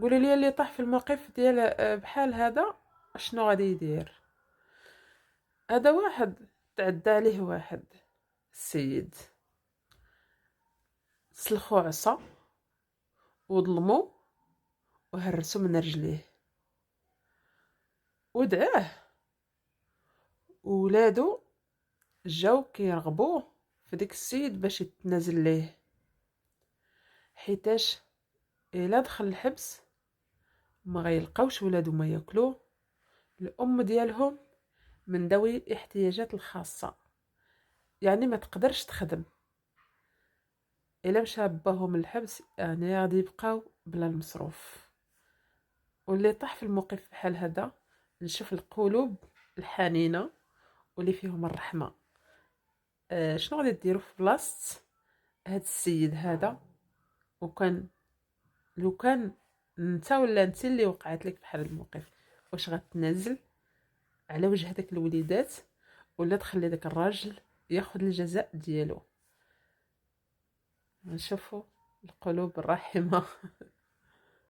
قولوا لي اللي طاح في الموقف ديال بحال هذا شنو غادي يدير. هذا واحد تعدى عليه واحد السيد، سلخو عصا وظلمو وهرسو من رجليه ودعاه، وولادو جاو كيرغبوه في ديك السيد باش يتنازل ليه، حيتاش الا دخل الحبس ما غيلقاوش ولادو ما ياكلوه. الام ديالهم من ذوي الاحتياجات الخاصه، يعني ما تقدرش تخدم. الا مشى باهم الحبس يعني غادي يبقاو بلا المصروف. واللي طاح في الموقف بحال هذا نشوف القلوب الحنينه واللي فيهم الرحمه. شنو غادي ديروا في بلاصه هاد السيد هذا؟ وكان لو كان نتا ولا انت اللي وقعت لك بحال الموقف، واش غتنازل على وجه هذاك الوليدات ولا تخلي داك الراجل ياخذ الجزاء ديالو؟ نشوفوا القلوب الرحيمه.